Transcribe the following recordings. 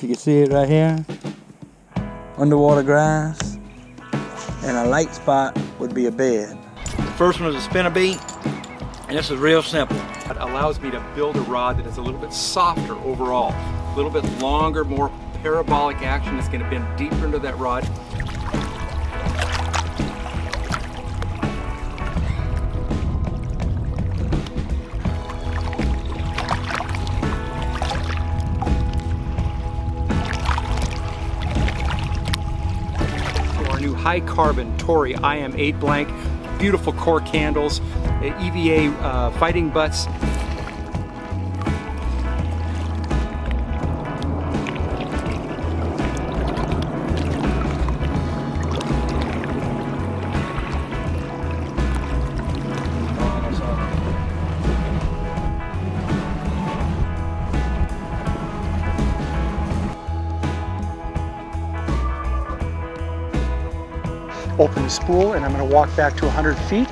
you can see it right here. Underwater grass. And a light spot would be a bed. The first one is a spinnerbait, and this is real simple. It allows me to build a rod that is a little bit softer overall, a little bit longer, more parabolic action. It's going to bend deeper into that rod. Our new high carbon Tory IM 8 blank, beautiful cork handles, EVA fighting butts. Open the spool, and I'm going to walk back to 100 feet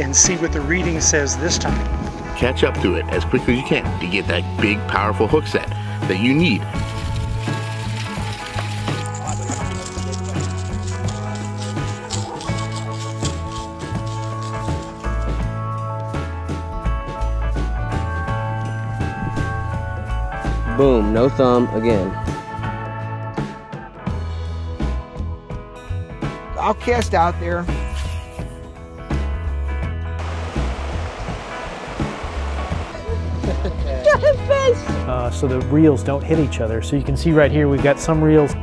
and see what the reading says this time. Catch up to it as quickly as you can to get that big, powerful hook set that you need. Boom, no thumb again. I'll cast out there. So the reels don't hit each other. So you can see right here we've got some reels